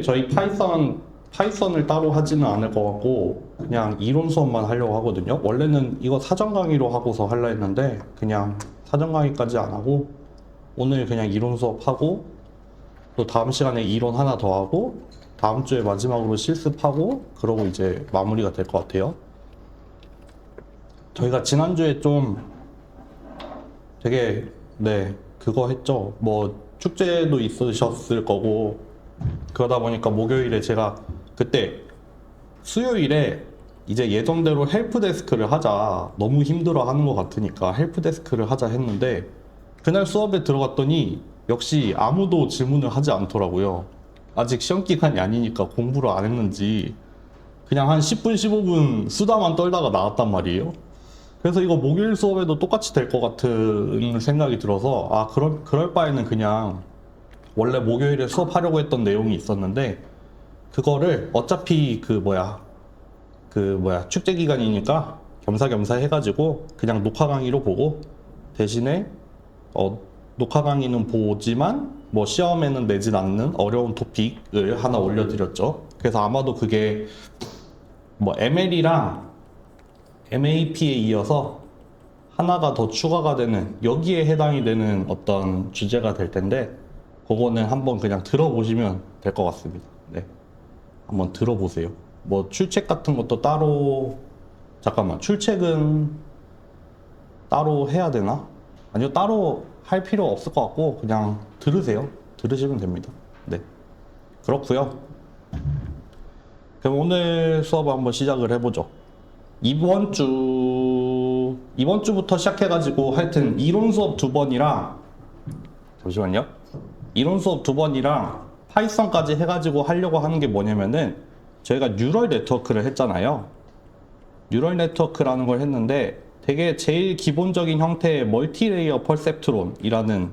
저희 파이썬을 따로 하지는 않을 것 같고 그냥 이론 수업만 하려고 하거든요. 원래는 이거 사전 강의로 하고서 하려 했는데 그냥 사전 강의까지 안 하고 오늘 그냥 이론 수업하고 또 다음 시간에 이론 하나 더 하고 다음 주에 마지막으로 실습하고 그러고 이제 마무리가 될 것 같아요. 저희가 지난주에 좀 되게 그거 했죠. 뭐 축제도 있으셨을 거고 그러다 보니까 목요일에 제가 그때 수요일에 이제 예정대로 헬프데스크를 하자, 너무 힘들어 하는 것 같으니까 헬프데스크를 하자 했는데 그날 수업에 들어갔더니 역시 아무도 질문을 하지 않더라고요. 아직 시험 기간이 아니니까 공부를 안 했는지 그냥 한 10분 15분 수다만 떨다가 나왔단 말이에요. 그래서 이거 목요일 수업에도 똑같이 될 것 같은 생각이 들어서 그럴 바에는 그냥 원래 목요일에 수업하려고 했던 내용이 있었는데 그거를 어차피 축제 기간이니까 겸사겸사 해가지고 그냥 녹화 강의로 보고 대신에 녹화 강의는 보지만 뭐 시험에는 내진 않는 어려운 토픽을 하나 올려드렸죠. 그래서 아마도 그게 뭐 ML이랑 MAP에 이어서 하나가 더 추가가 되는 여기에 해당이 되는 어떤 주제가 될 텐데 그거는 한번 그냥 들어보시면 될 것 같습니다. 네, 한번 들어보세요. 뭐 출첵 같은 것도 따로 출첵은 따로 해야 되나? 아니요, 따로 할 필요 없을 것 같고 그냥 들으세요. 들으시면 됩니다. 네, 그렇고요. 그럼 오늘 수업을 한번 시작을 해보죠. 이번 주부터 시작해가지고 하여튼 이론 수업 2번이랑 잠시만요. 이론 수업 2번이랑 파이썬까지 해가지고 하려고 하는 게 뭐냐면은 저희가 뉴럴 네트워크를 했잖아요. 뉴럴 네트워크라는 걸 했는데 되게 제일 기본적인 형태의 멀티레이어 퍼셉트론이라는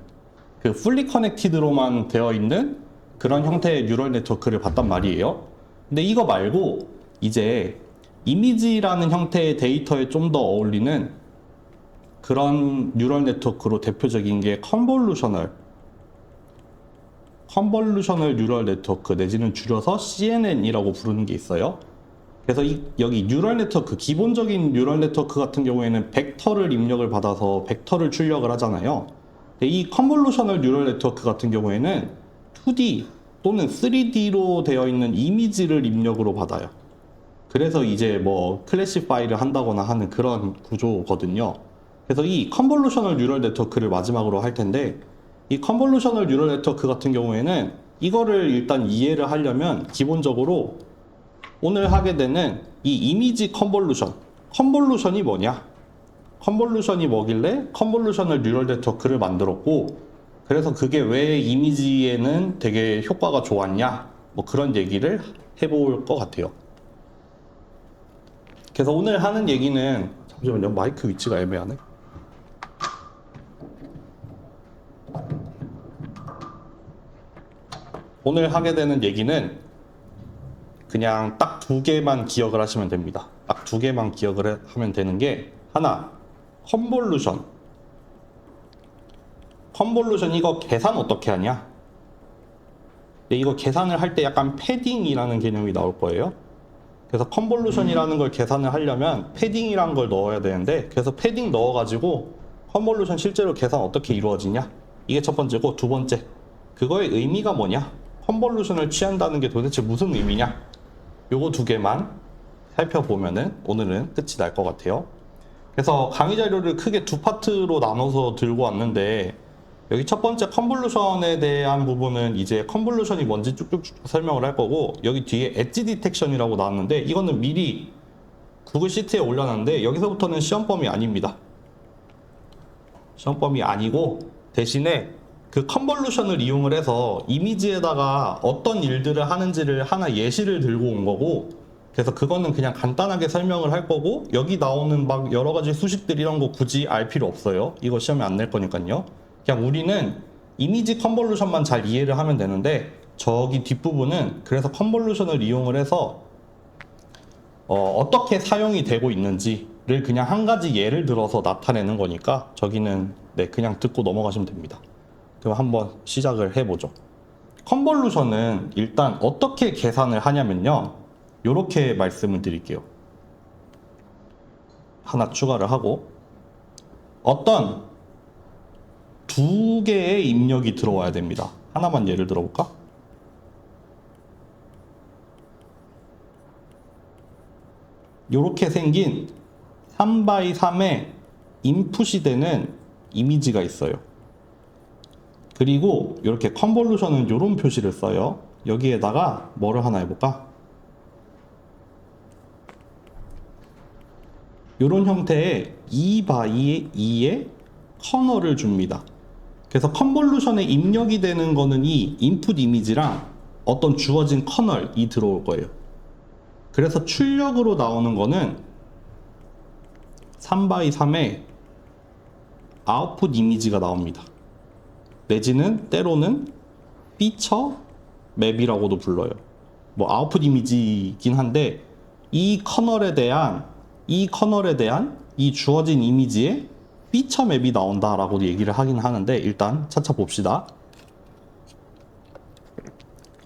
그 풀리 커넥티드로만 되어 있는 그런 형태의 뉴럴 네트워크를 봤단 말이에요. 근데 이거 말고 이제 이미지라는 형태의 데이터에 좀 더 어울리는 그런 뉴럴 네트워크로 대표적인 게 컨볼루셔널 뉴럴 네트워크 내지는 줄여서 CNN이라고 부르는 게 있어요. 그래서 여기 뉴럴 네트워크, 기본적인 뉴럴 네트워크 같은 경우에는 벡터를 입력을 받아서 벡터를 출력을 하잖아요. 근데 이 컨볼루셔널 뉴럴 네트워크 같은 경우에는 2D 또는 3D로 되어 있는 이미지를 입력으로 받아요. 그래서 이제 뭐 클래시파이를 한다거나 하는 그런 구조거든요. 그래서 이 컨볼루셔널 뉴럴 네트워크를 마지막으로 할 텐데 이 컨볼루셔널 뉴럴 네트워크 같은 경우에는 이거를 일단 이해를 하려면 기본적으로 오늘 하게 되는 이 이미지 컨볼루션이 뭐냐? 컨볼루션이 뭐길래 컨볼루셔널 뉴럴 네트워크를 만들었고 그래서 그게 왜 이미지에는 되게 효과가 좋았냐? 뭐 그런 얘기를 해볼 것 같아요. 그래서 오늘 하는 얘기는 잠시만요. 마이크 위치가 애매하네. 오늘 하게 되는 얘기는 그냥 딱 2개만 기억을 하시면 됩니다. 딱 2개만 기억을 하면 되는 게 하나, 컨볼루션 이거 계산 어떻게 하냐? 이거 계산을 할 때 약간 패딩이라는 개념이 나올 거예요. 그래서 컨볼루션이라는 걸 계산을 하려면 패딩이라는 걸 넣어야 되는데 그래서 패딩 넣어가지고 컨볼루션 실제로 계산 어떻게 이루어지냐? 이게 첫 번째고 두 번째 그거의 의미가 뭐냐? 컨볼루션을 취한다는 게 도대체 무슨 의미냐? 요거 2개만 살펴보면은 오늘은 끝이 날 것 같아요. 그래서 강의 자료를 크게 2파트로 나눠서 들고 왔는데 여기 첫 번째 컨볼루션에 대한 부분은 이제 컨볼루션이 뭔지 쭉쭉 설명을 할 거고 여기 뒤에 엣지 디텍션이라고 나왔는데 이거는 미리 구글 시트에 올려놨는데 여기서부터는 시험범위 아닙니다. 시험범위 아니고 대신에 그 컨볼루션을 이용을 해서 이미지에다가 어떤 일들을 하는지를 하나 예시를 들고 온 거고 그래서 그거는 그냥 간단하게 설명을 할 거고 여기 나오는 막 여러 가지 수식들 이런 거 굳이 알 필요 없어요. 이거 시험에 안 낼 거니까요. 그냥 우리는 이미지 컨볼루션만 잘 이해를 하면 되는데 저기 뒷부분은 그래서 컨볼루션을 이용을 해서 어떻게 사용이 되고 있는지를 그냥 한 가지 예를 들어서 나타내는 거니까 저기는 그냥 듣고 넘어가시면 됩니다. 그럼 한번 시작을 해보죠. 컨볼루션은 일단 어떻게 계산을 하냐면요. 이렇게 말씀을 드릴게요. 하나 추가를 하고 어떤 두 개의 입력이 들어와야 됩니다. 하나만 예를 들어볼까? 이렇게 생긴 3x3의 인풋이 되는 이미지가 있어요. 그리고 이렇게 컨볼루션은 이런 표시를 써요. 여기에다가 뭐를 하나 해볼까? 이런 형태의 2x2의 커널을 줍니다. 그래서 컨볼루션에 입력이 되는 거는 이 인풋 이미지랑 어떤 주어진 커널이 들어올 거예요. 그래서 출력으로 나오는 거는 3x3의 아웃풋 이미지가 나옵니다. 내지는 때로는 피처 맵이라고도 불러요. 뭐 아웃풋 이미지이긴 한데 이 커널에 대한 이 주어진 이미지에 피처 맵이 나온다라고도 얘기를 하긴 하는데 일단 차차 봅시다.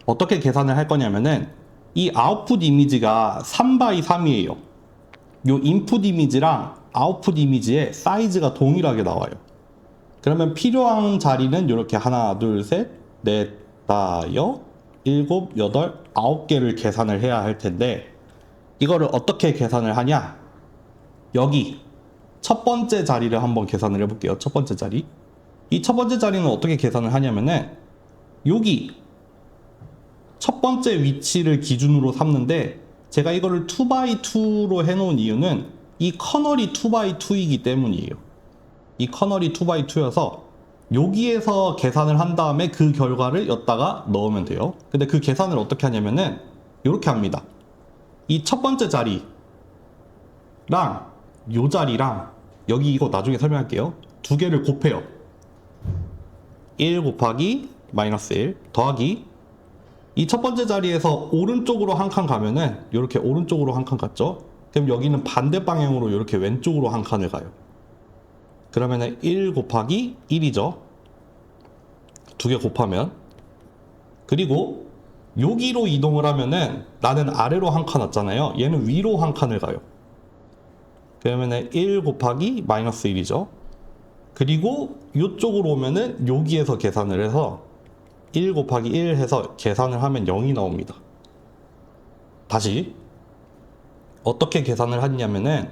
어떻게 계산을 할 거냐면은 이 아웃풋 이미지가 3x3이에요. 요 인풋 이미지랑 아웃풋 이미지의 사이즈가 동일하게 나와요. 그러면 필요한 자리는 이렇게 하나, 둘, 셋, 넷, 다, 여, 일곱, 여덟, 9개를 계산을 해야 할 텐데 이거를 어떻게 계산을 하냐? 여기 첫 번째 자리를 한번 계산을 해볼게요. 첫 번째 자리. 이 첫 번째 자리는 어떻게 계산을 하냐면은 여기 첫 번째 위치를 기준으로 삼는데 제가 이거를 2x2로 해놓은 이유는 이 커널이 2x2이기 때문이에요. 이 커널이 2x2여서 여기에서 계산을 한 다음에 그 결과를 여기다가 넣으면 돼요. 근데 그 계산을 어떻게 하냐면은 이렇게 합니다. 이 첫 번째 자리랑 요 자리랑 여기 이거 나중에 설명할게요. 두 개를 곱해요. 1 곱하기 마이너스 1 더하기 이 첫 번째 자리에서 오른쪽으로 한 칸 가면은 이렇게 오른쪽으로 한 칸 갔죠? 그럼 여기는 반대 방향으로 이렇게 왼쪽으로 한 칸을 가요. 그러면은 1 곱하기 1이죠. 두 개 곱하면. 그리고 여기로 이동을 하면은 나는 아래로 한 칸 왔잖아요. 얘는 위로 한 칸을 가요. 그러면은 1 곱하기 마이너스 1이죠. 그리고 이쪽으로 오면은 여기에서 계산을 해서 1 곱하기 1 해서 계산을 하면 0이 나옵니다. 다시 어떻게 계산을 하냐면은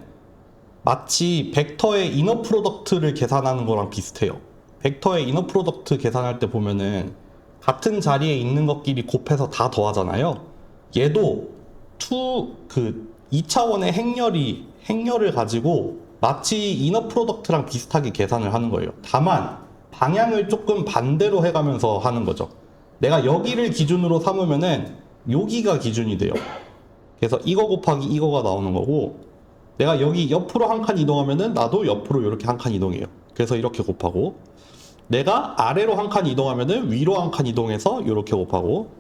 마치 벡터의 이너 프로덕트를 계산하는 거랑 비슷해요. 벡터의 이너 프로덕트 계산할 때 보면은 같은 자리에 있는 것끼리 곱해서 다 더하잖아요. 얘도 2차원의 행렬을 가지고 마치 이너 프로덕트랑 비슷하게 계산을 하는 거예요. 다만 방향을 조금 반대로 해가면서 하는 거죠. 내가 여기를 기준으로 삼으면은 여기가 기준이 돼요. 그래서 이거 곱하기 이거가 나오는 거고 내가 여기 옆으로 한 칸 이동하면은 나도 옆으로 이렇게 한 칸 이동해요. 그래서 이렇게 곱하고 내가 아래로 한 칸 이동하면은 위로 한 칸 이동해서 이렇게 곱하고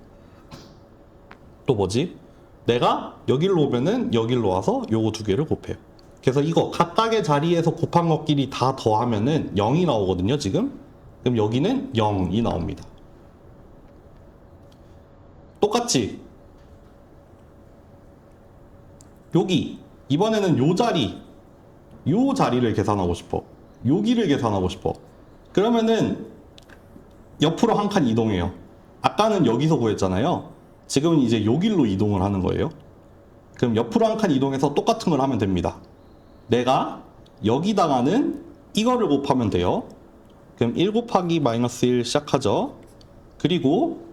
또 뭐지? 내가 여기로 오면은 여기로 와서 요거 두 개를 곱해요. 그래서 이거 각각의 자리에서 곱한 것끼리 다 더하면은 0이 나오거든요, 지금. 그럼 여기는 0이 나옵니다. 똑같이 여기 이번에는 요 자리를 계산하고 싶어. 여기를 계산하고 싶어. 그러면은 옆으로 한 칸 이동해요. 아까는 여기서 구했잖아요. 지금은 이제 여기로 이동을 하는 거예요. 그럼 옆으로 한 칸 이동해서 똑같은 걸 하면 됩니다. 내가 여기다가는 이거를 곱하면 돼요. 그럼 1 곱하기 마이너스 1 시작하죠. 그리고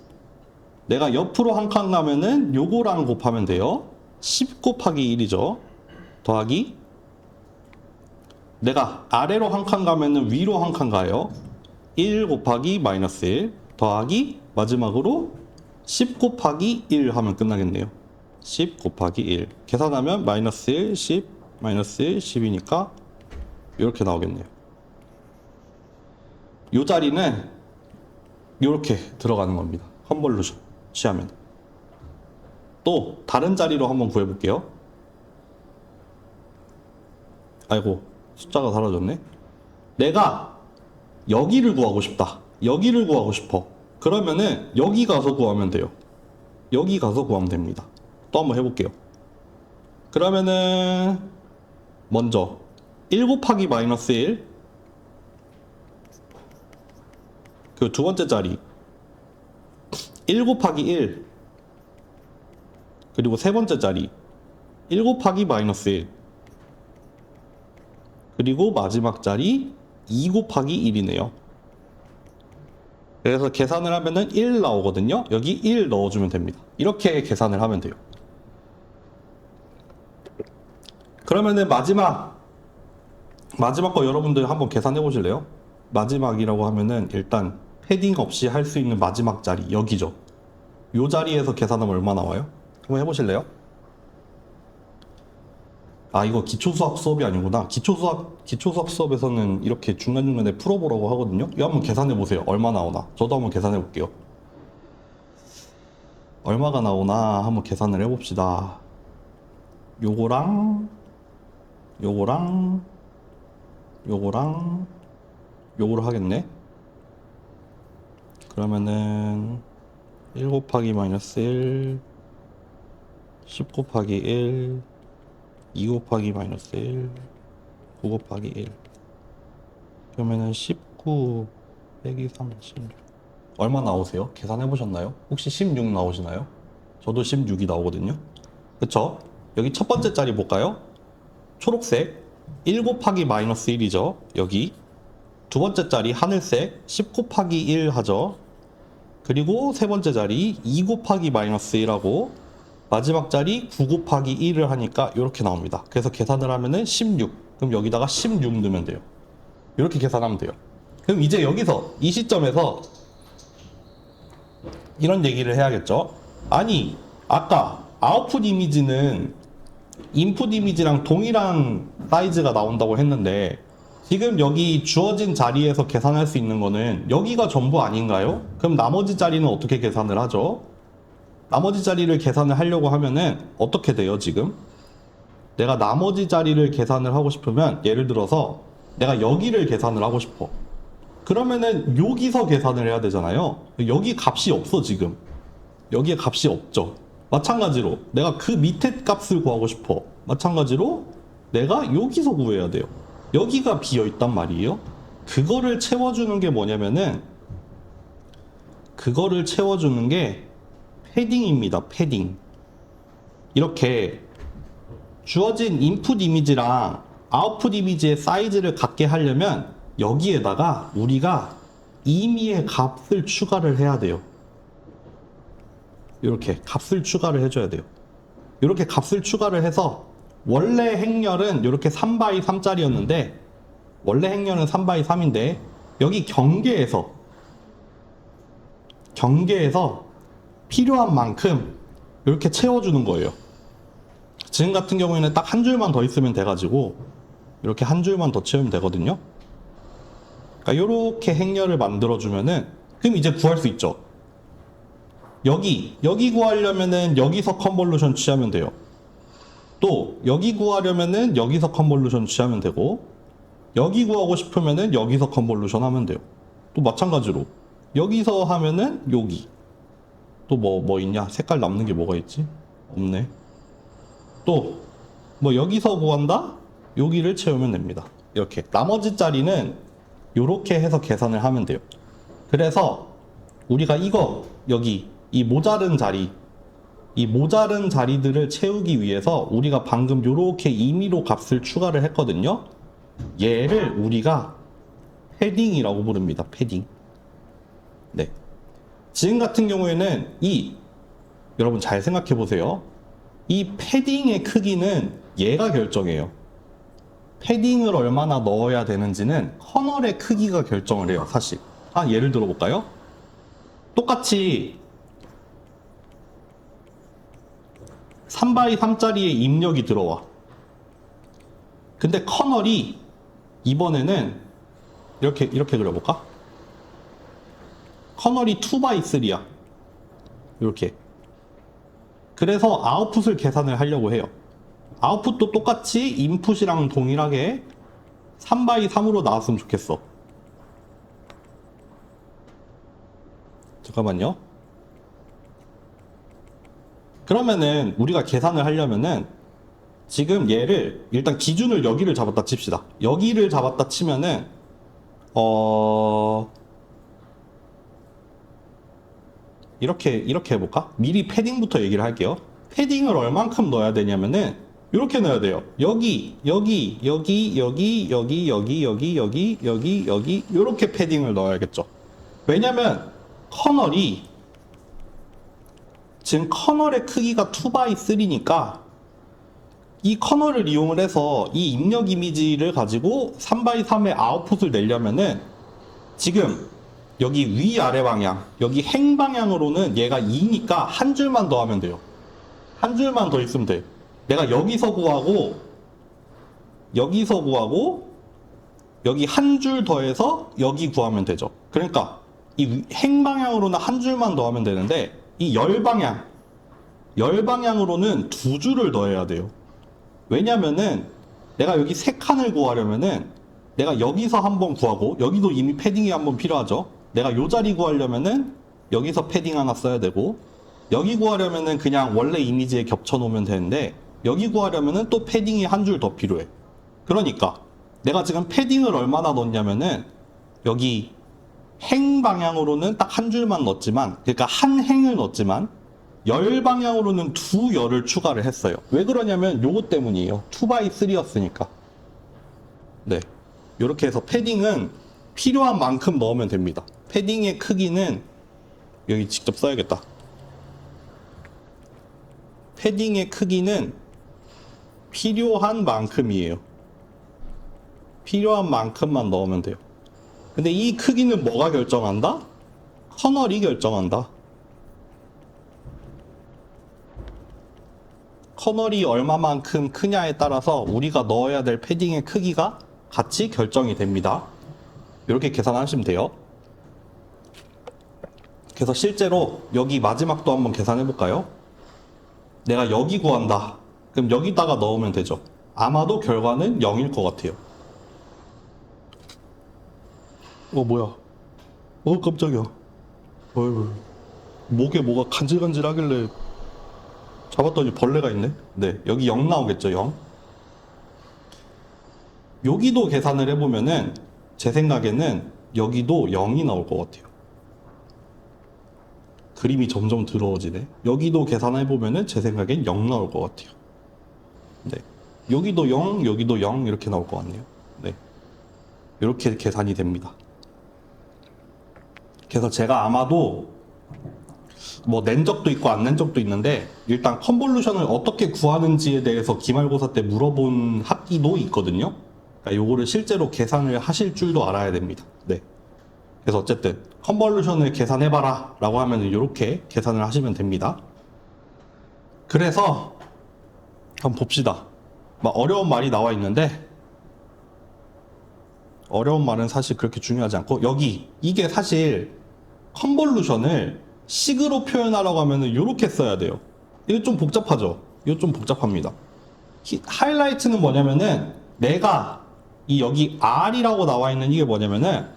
내가 옆으로 한 칸 가면은 요거랑 곱하면 돼요. 10 곱하기 1이죠. 더하기 내가 아래로 한 칸 가면은 위로 한 칸 가요. 1 곱하기 마이너스 1 더하기 마지막으로 10 곱하기 1 하면 끝나겠네요. 10 곱하기 1 계산하면 마이너스 1, 10, 마이너스 1, 10이니까 이렇게 나오겠네요. 이 자리는 이렇게 들어가는 겁니다. 컨볼루션 취하면. 또 다른 자리로 한번 구해볼게요. 아이고 숫자가 사라졌네. 내가 여기를 구하고 싶다. 여기를 구하고 싶어. 그러면은 여기 가서 구하면 돼요. 여기 가서 구하면 됩니다. 또 한번 해볼게요. 그러면은 먼저 1 곱하기 마이너스 1, 그 두 번째 자리 1 곱하기 1, 그리고 세 번째 자리 1 곱하기 마이너스 1, 그리고 마지막 자리 2 곱하기 1이네요. 그래서 계산을 하면은 1 나오거든요. 여기 1 넣어주면 됩니다. 이렇게 계산을 하면 돼요. 그러면은 마지막 거 여러분들 한번 계산해 보실래요? 마지막이라고 하면은 일단 패딩 없이 할 수 있는 마지막 자리 여기죠. 요 자리에서 계산하면 얼마 나와요? 한번 해보실래요? 아, 이거 기초수학 수업이 아니구나. 기초수학 수업에서는 이렇게 중간중간에 풀어보라고 하거든요. 이거 한번 계산해 보세요. 얼마 나오나? 저도 한번 계산해 볼게요. 얼마가 나오나 한번 계산을 해봅시다. 요거랑 요거랑 요거를 하겠네. 그러면은 1 곱하기 마이너스 1, 10 곱하기 1, 2 곱하기 마이너스 1, 9 곱하기 1. 그러면은 19 빼기 3, 16. 얼마 나오세요? 계산해 보셨나요? 혹시 16 나오시나요? 저도 16이 나오거든요. 그쵸? 여기 첫 번째 자리 볼까요? 초록색 1 곱하기 마이너스 1이죠. 여기 두 번째 자리 하늘색 10 곱하기 1 하죠. 그리고 세 번째 자리 2 곱하기 마이너스 1하고 마지막 자리 9 곱하기 1을 하니까 이렇게 나옵니다. 그래서 계산을 하면은 16. 그럼 여기다가 16 넣으면 돼요. 이렇게 계산하면 돼요. 그럼 이제 여기서 이 시점에서 이런 얘기를 해야겠죠. 아니, 아까 아웃풋 이미지는 인풋 이미지랑 동일한 사이즈가 나온다고 했는데 지금 여기 주어진 자리에서 계산할 수 있는 거는 여기가 전부 아닌가요? 그럼 나머지 자리는 어떻게 계산을 하죠? 나머지 자리를 계산을 하려고 하면은 어떻게 돼요, 지금? 내가 나머지 자리를 계산을 하고 싶으면 예를 들어서 내가 여기를 계산을 하고 싶어. 그러면은 여기서 계산을 해야 되잖아요. 여기 값이 없어, 지금. 여기에 값이 없죠. 마찬가지로 내가 그 밑에 값을 구하고 싶어. 마찬가지로 내가 여기서 구해야 돼요. 여기가 비어 있단 말이에요. 그거를 채워주는 게 뭐냐면은 그거를 채워주는 게 패딩입니다. 패딩. 이렇게 주어진 인풋 이미지랑 아웃풋 이미지의 사이즈를 같게 하려면 여기에다가 우리가 임의의 값을 추가를 해야 돼요. 이렇게 값을 추가를 해줘야 돼요. 이렇게 값을 추가를 해서 원래 행렬은 이렇게 3x 3짜리였는데 원래 행렬은 3x 3인데 여기 경계에서 필요한 만큼 이렇게 채워주는 거예요. 지금 같은 경우에는 딱 한 줄만 더 있으면 돼가지고 이렇게 한 줄만 더 채우면 되거든요. 그러니까 이렇게 행렬을 만들어주면은 그럼 이제 구할 수 있죠. 여기 구하려면은 여기서 컨볼루션 취하면 돼요. 또 여기 구하려면은 여기서 컨볼루션 취하면 되고 여기 구하고 싶으면은 여기서 컨볼루션 하면 돼요. 또 마찬가지로 여기서 하면은 여기 또 뭐 있냐? 색깔 남는 게 뭐가 있지? 없네. 또 뭐 여기서 구한다? 여기를 채우면 됩니다. 이렇게 나머지 자리는 이렇게 해서 계산을 하면 돼요. 그래서 우리가 이거 여기 이 모자른 자리들을 채우기 위해서 우리가 방금 이렇게 임의로 값을 추가를 했거든요. 얘를 우리가 패딩이라고 부릅니다. 패딩. 네. 지금 같은 경우에는 여러분 잘 생각해 보세요. 이 패딩의 크기는 얘가 결정해요. 패딩을 얼마나 넣어야 되는지는 커널의 크기가 결정을 해요, 사실. 예를 들어 볼까요? 똑같이 3x 3짜리의 입력이 들어와. 근데 커널이 이번에는 이렇게 그려볼까? 커널이 2x3야. 이렇게. 그래서 아웃풋을 계산을 하려고 해요. 아웃풋도 똑같이 인풋이랑 동일하게 3x3으로 나왔으면 좋겠어. 잠깐만요. 그러면은 우리가 계산을 하려면은 지금 얘를 일단 기준을 여기를 잡았다 칩시다. 여기를 잡았다 치면은 이렇게 해볼까? 미리 패딩부터 얘기를 할게요. 패딩을 얼만큼 넣어야 되냐면은 이렇게 넣어야 돼요. 여기 이렇게 패딩을 넣어야겠죠. 왜냐면 커널이 지금 커널의 크기가 2x3니까 이 커널을 이용을 해서 이 입력 이미지를 가지고 3x3의 아웃풋을 내려면은 지금 여기 위아래 방향, 여기 행 방향으로는 얘가 2니까 한 줄만 더 하면 돼요. 한 줄만 더 있으면 돼. 내가 여기서 구하고 여기 한 줄 더해서 여기 구하면 되죠. 그러니까 이 행 방향으로는 한 줄만 더 하면 되는데 이 열 방향으로는 2줄을 더해야 돼요. 왜냐면은 내가 여기 3칸을 구하려면은 내가 여기서 한번 구하고 여기도 이미 패딩이 한번 필요하죠. 내가 요 자리 구하려면은 여기서 패딩 하나 써야 되고 여기 구하려면은 그냥 원래 이미지에 겹쳐 놓으면 되는데 여기 구하려면은 또 패딩이 한 줄 더 필요해. 그러니까 내가 지금 패딩을 얼마나 넣냐면은 여기 행 방향으로는 딱 한 줄만 넣었지만, 그러니까 한 행을 넣었지만 열 방향으로는 2열을 추가를 했어요. 왜 그러냐면 요거 때문이에요. 2x3였으니까. 네, 이렇게 해서 패딩은 필요한 만큼 넣으면 됩니다. 패딩의 크기는 여기 직접 써야겠다. 패딩의 크기는 필요한 만큼이에요. 필요한 만큼만 넣으면 돼요. 근데 이 크기는 뭐가 결정한다? 커널이 결정한다. 커널이 얼마만큼 크냐에 따라서 우리가 넣어야 될 패딩의 크기가 같이 결정이 됩니다. 이렇게 계산하시면 돼요. 그래서 실제로 여기 마지막도 한번 계산해 볼까요? 내가 여기 구한다. 그럼 여기다가 넣으면 되죠. 아마도 결과는 0일 것 같아요. 뭐야? 깜짝이야. 어이구. 목에 뭐가 간질간질하길래 잡았더니 벌레가 있네? 네, 여기 0 나오겠죠, 0. 여기도 계산을 해보면은 제 생각에는 여기도 0이 나올 것 같아요. 그림이 점점 더러워지네. 여기도 계산해보면은 제 생각엔 0 나올 것 같아요. 네, 여기도 0, 여기도 0 이렇게 나올 것 같네요. 네, 이렇게 계산이 됩니다. 그래서 제가 아마도 뭐 낸 적도 있고 안 낸 적도 있는데 일단 컨볼루션을 어떻게 구하는지에 대해서 기말고사 때 물어본 학기도 있거든요. 그러니까 요거를 실제로 계산을 하실 줄도 알아야 됩니다. 네. 그래서 어쨌든 컨볼루션을 계산해봐라 라고 하면 이렇게 계산을 하시면 됩니다. 그래서 한번 봅시다. 막 어려운 말이 나와 있는데 어려운 말은 사실 그렇게 중요하지 않고 여기 이게 사실 컨볼루션을 식으로 표현하라고 하면은 이렇게 써야 돼요. 이거 좀 복잡하죠? 이거 좀 복잡합니다. 하이라이트는 뭐냐면은 내가 이 여기 R이라고 나와 있는 이게 뭐냐면은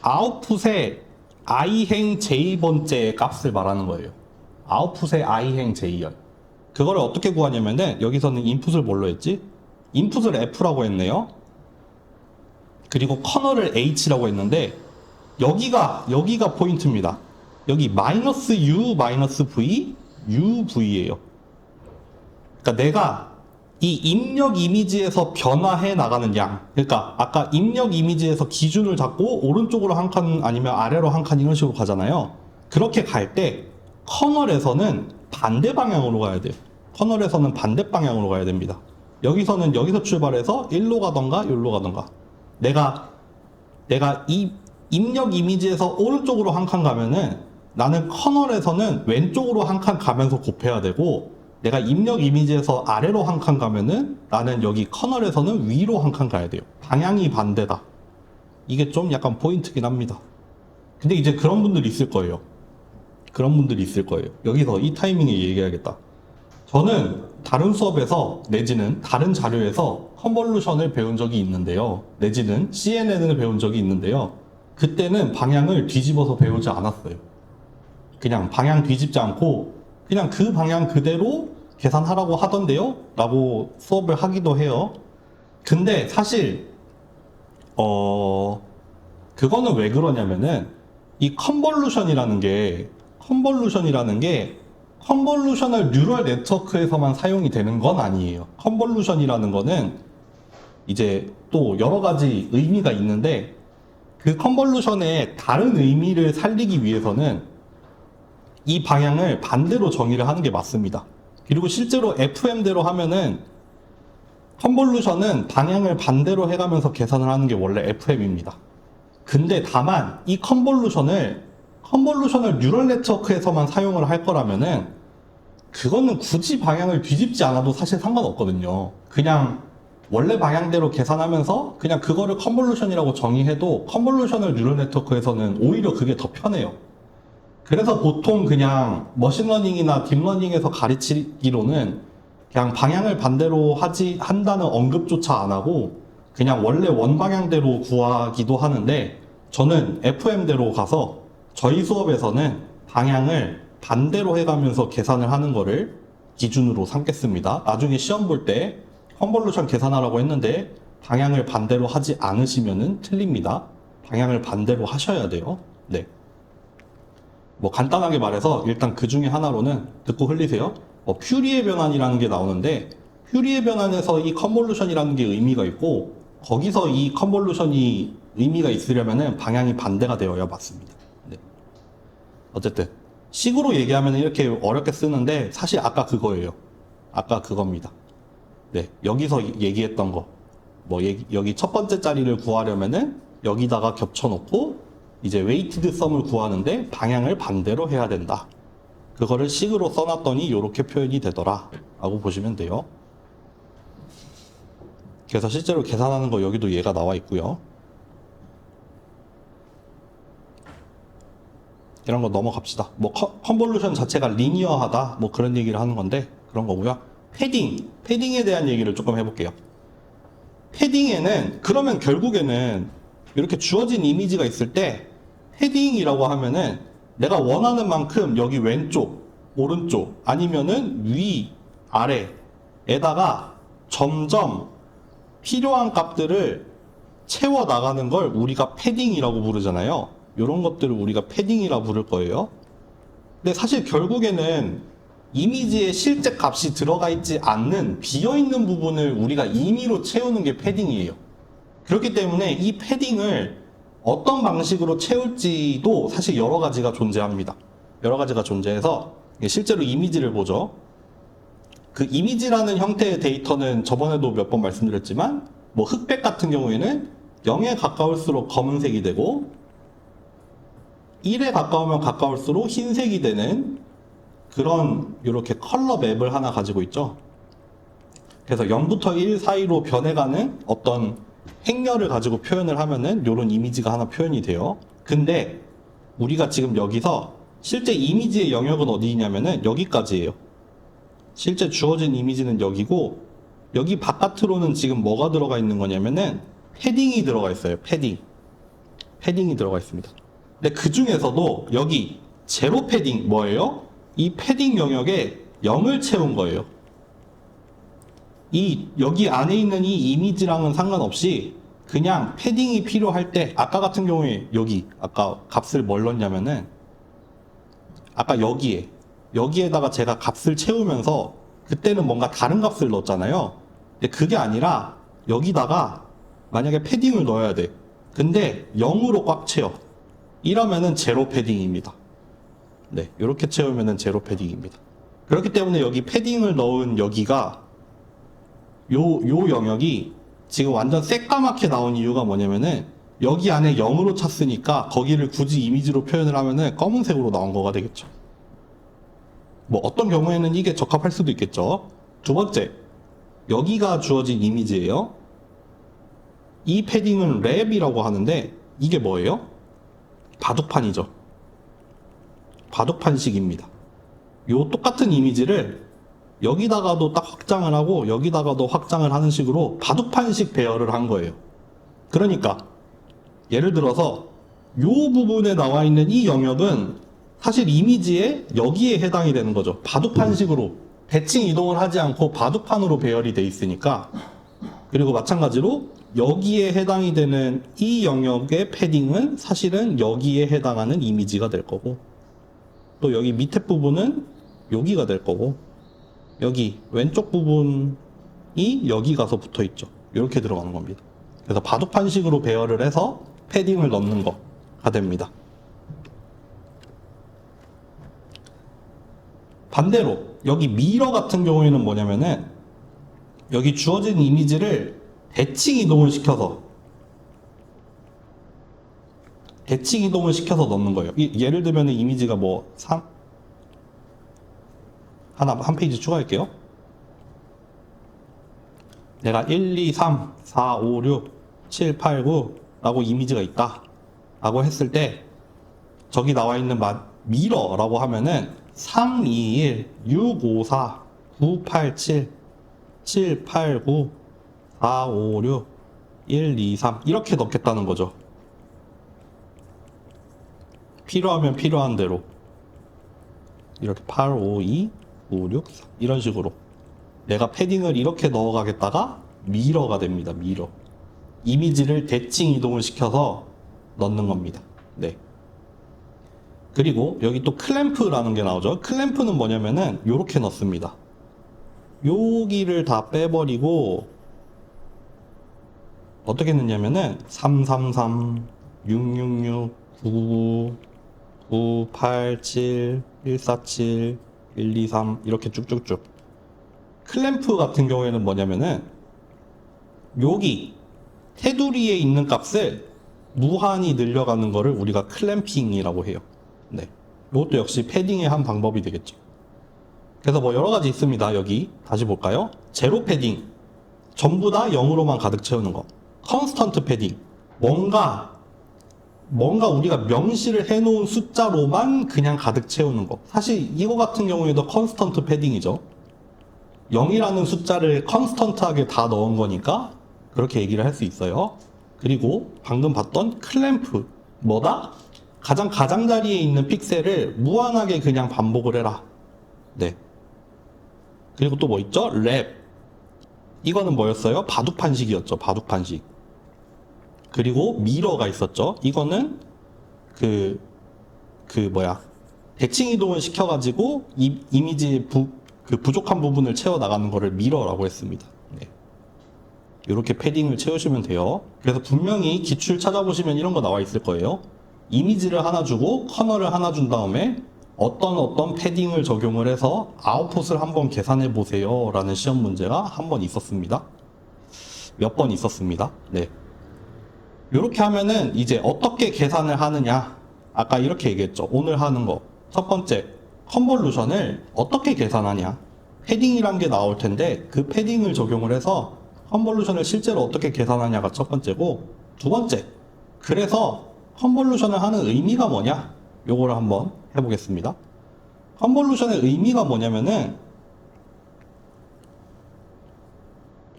아웃풋의 i행 j번째 값을 말하는 거예요. 아웃풋의 i행 j열. 그거를 어떻게 구하냐면은 여기서는 인풋을 뭘로 했지? 인풋을 F라고 했네요. 그리고 커널을 H라고 했는데 여기가 포인트입니다. 여기 마이너스 U 마이너스 V UV예요. 그러니까 내가 이 입력 이미지에서 변화해 나가는 양, 그러니까 아까 입력 이미지에서 기준을 잡고 오른쪽으로 한 칸 아니면 아래로 한 칸 이런 식으로 가잖아요. 그렇게 갈 때 커널에서는 반대 방향으로 가야 돼요. 커널에서는 반대 방향으로 가야 됩니다. 여기서는 여기서 출발해서 1로 가던가 1로 가던가. 내가 이 입력 이미지에서 오른쪽으로 한 칸 가면은 나는 커널에서는 왼쪽으로 한 칸 가면서 곱해야 되고, 내가 입력 이미지에서 아래로 한 칸 가면은 나는 여기 커널에서는 위로 한 칸 가야 돼요. 방향이 반대다. 이게 좀 약간 포인트긴 합니다. 근데 이제 그런 분들이 있을 거예요. 여기서 이 타이밍에 얘기해야겠다. 저는 다른 수업에서 내지는 다른 자료에서 컨볼루션을 배운 적이 있는데요. 내지는 CNN을 배운 적이 있는데요. 그때는 방향을 뒤집어서 배우지 않았어요. 그냥 방향 뒤집지 않고 그냥 그 방향 그대로 계산하라고 하던데요? 라고 수업을 하기도 해요. 근데 사실 그거는 왜 그러냐면은 이 컨볼루션이라는 게 컨볼루셔널 뉴럴 네트워크에서만 사용이 되는 건 아니에요. 컨볼루션이라는 거는 이제 또 여러 가지 의미가 있는데 그 컨볼루션의 다른 의미를 살리기 위해서는 이 방향을 반대로 정의를 하는 게 맞습니다. 그리고 실제로 FM대로 하면은 컨볼루션은 방향을 반대로 해가면서 계산을 하는 게 원래 FM입니다. 근데 다만 이 컨볼루셔널 뉴럴 네트워크에서만 사용을 할 거라면은 그거는 굳이 방향을 뒤집지 않아도 사실 상관없거든요. 그냥 원래 방향대로 계산하면서 그냥 그거를 컨볼루션이라고 정의해도 컨볼루셔널 뉴럴 네트워크에서는 오히려 그게 더 편해요. 그래서 보통 그냥 머신러닝이나 딥러닝에서 가르치기로는 그냥 방향을 반대로 한다는 언급조차 안 하고 그냥 원래 원방향대로 구하기도 하는데 저는 FM대로 가서 저희 수업에서는 방향을 반대로 해가면서 계산을 하는 거를 기준으로 삼겠습니다. 나중에 시험 볼 때 컨볼루션 계산하라고 했는데 방향을 반대로 하지 않으시면은 틀립니다. 방향을 반대로 하셔야 돼요. 네. 뭐 간단하게 말해서 일단 그 중에 하나로는 듣고 흘리세요. 퓨리의 변환이라는 게 나오는데 퓨리의 변환에서 이 컨볼루션이라는 게 의미가 있고 거기서 이 컨볼루션이 의미가 있으려면은 방향이 반대가 되어야 맞습니다. 네. 어쨌든 식으로 얘기하면 이렇게 어렵게 쓰는데 사실 아까 그거예요. 아까 그겁니다. 네, 여기서 얘기했던 거. 여기 첫 번째 자리를 구하려면은 여기다가 겹쳐놓고 이제 웨이티드 썸을 구하는데 방향을 반대로 해야 된다. 그거를 식으로 써놨더니 이렇게 표현이 되더라 라고 보시면 돼요. 그래서 실제로 계산하는 거 여기도 얘가 나와 있고요. 이런 거 넘어갑시다. 컨볼루션 자체가 리니어하다 그런 얘기를 하는 건데 그런 거고요. 패딩에 대한 얘기를 조금 해볼게요. 패딩에는 그러면 결국에는 이렇게 주어진 이미지가 있을 때 패딩이라고 하면은 내가 원하는 만큼 여기 왼쪽, 오른쪽 아니면은 위, 아래에다가 점점 필요한 값들을 채워 나가는 걸 우리가 패딩이라고 부르잖아요. 이런 것들을 우리가 패딩이라고 부를 거예요. 근데 사실 결국에는 이미지에 실제 값이 들어가 있지 않는 비어있는 부분을 우리가 임의로 채우는 게 패딩이에요. 그렇기 때문에 이 패딩을 어떤 방식으로 채울지도 사실 여러 가지가 존재합니다. 여러 가지가 존재해서 실제로 이미지를 보죠. 그 이미지라는 형태의 데이터는 저번에도 몇 번 말씀드렸지만 흑백 같은 경우에는 0에 가까울수록 검은색이 되고 1에 가까우면 가까울수록 흰색이 되는 그런 이렇게 컬러 맵을 하나 가지고 있죠. 그래서 0부터 1 사이로 변해가는 어떤 행렬을 가지고 표현을 하면은 이런 이미지가 하나 표현이 돼요. 근데 우리가 지금 여기서 실제 이미지의 영역은 어디냐면은 여기까지예요. 실제 주어진 이미지는 여기고 여기 바깥으로는 지금 뭐가 들어가 있는 거냐면은 패딩이 들어가 있어요. 패딩이 들어가 있습니다. 근데 그 중에서도 여기 제로 패딩 뭐예요? 이 패딩 영역에 0을 채운 거예요. 여기 안에 있는 이 이미지랑은 상관없이 그냥 패딩이 필요할 때 아까 같은 경우에 아까 값을 뭘 넣냐면은 아까 여기에다가 제가 값을 채우면서 그때는 뭔가 다른 값을 넣었잖아요. 근데 그게 아니라 여기다가 만약에 패딩을 넣어야 돼. 근데 0으로 꽉 채워. 이러면은 제로 패딩입니다. 네, 이렇게 채우면은 제로 패딩입니다. 그렇기 때문에 여기 패딩을 넣은 여기가 요 영역이 지금 완전 새까맣게 나온 이유가 뭐냐면은 여기 안에 0으로 찼으니까 거기를 굳이 이미지로 표현을 하면은 검은색으로 나온 거가 되겠죠. 어떤 경우에는 이게 적합할 수도 있겠죠. 두 번째, 여기가 주어진 이미지예요. 이 패딩은 랩이라고 하는데 이게 뭐예요? 바둑판이죠. 바둑판식입니다. 요 똑같은 이미지를 여기다가도 딱 확장을 하고 여기다가도 확장을 하는 식으로 바둑판식 배열을 한 거예요. 그러니까 예를 들어서 요 부분에 나와 있는 이 영역은 사실 이미지에 여기에 해당이 되는 거죠. 바둑판식으로 대칭 이동을 하지 않고 바둑판으로 배열이 돼 있으니까. 그리고 마찬가지로 여기에 해당이 되는 이 영역의 패딩은 사실은 여기에 해당하는 이미지가 될 거고, 또 여기 밑에 부분은 여기가 될 거고, 여기 왼쪽 부분이 여기 가서 붙어 있죠. 이렇게 들어가는 겁니다. 그래서 바둑판식으로 배열을 해서 패딩을 넣는 거가 됩니다. 반대로 여기 미러 같은 경우에는 뭐냐면은 여기 주어진 이미지를 대칭 이동을 시켜서 넣는 거예요. 예를 들면 이미지가 뭐 3 한 페이지 추가할게요. 내가 1, 2, 3, 4, 5, 6, 7, 8, 9 라고 이미지가 있다 라고 했을 때 저기 나와 있는 미러라고 하면은 3, 2, 1, 6, 5, 4, 9, 8, 7, 7, 8, 9, 4, 5, 6, 1, 2, 3 이렇게 넣겠다는 거죠. 필요하면 필요한 대로 이렇게 8, 5, 2, 5, 6, 3 이런 식으로 내가 패딩을 이렇게 넣어가겠다가 미러가 됩니다. 미러. 이미지를 대칭 이동을 시켜서 넣는 겁니다. 네. 그리고 여기 또 클램프라는 게 나오죠. 클램프는 뭐냐면은 요렇게 넣습니다. 여기를 다 빼버리고 어떻게 넣냐면은 333, 666, 999, 987, 147, 123 이렇게 쭉쭉쭉. 클램프 같은 경우에는 뭐냐면은 여기 테두리에 있는 값을 무한히 늘려가는 거를 우리가 클램핑이라고 해요. 네. 이것도 역시 패딩의 한 방법이 되겠죠. 그래서 뭐 여러 가지 있습니다. 여기 다시 볼까요? 제로 패딩. 전부 다 0으로만 가득 채우는 거. 컨스턴트 패딩. 뭔가 우리가 명시를 해놓은 숫자로만 그냥 가득 채우는 거. 사실 이거 같은 경우에도 컨스턴트 패딩이죠. 0이라는 숫자를 컨스턴트하게 다 넣은 거니까 그렇게 얘기를 할 수 있어요. 그리고 방금 봤던 클램프. 뭐다? 가장 가장자리에 있는 픽셀을 무한하게 그냥 반복을 해라. 네. 그리고 또 뭐 있죠? 랩. 이거는 뭐였어요? 바둑판식이었죠. 바둑판식. 그리고 미러가 있었죠. 이거는 대칭 이동을 시켜가지고 이미지의 부족한 부분을 채워 나가는 거를 미러라고 했습니다. 네. 이렇게 패딩을 채우시면 돼요. 그래서 분명히 기출 찾아보시면 이런 거 나와 있을 거예요. 이미지를 하나 주고 커널을 하나 준 다음에 어떤 패딩을 적용을 해서 아웃풋을 한번 계산해 보세요 라는 시험 문제가 한 번 있었습니다. 몇 번 있었습니다. 네. 이렇게 하면은 이제 어떻게 계산을 하느냐. 아까 이렇게 얘기했죠. 오늘 하는 거. 첫 번째, 컨볼루션을 어떻게 계산하냐. 패딩이란 게 나올 텐데 그 패딩을 적용을 해서 컨볼루션을 실제로 어떻게 계산하냐가 첫 번째고, 두 번째, 그래서 컨볼루션을 하는 의미가 뭐냐. 요거를 한번 해보겠습니다. 컨볼루션의 의미가 뭐냐면은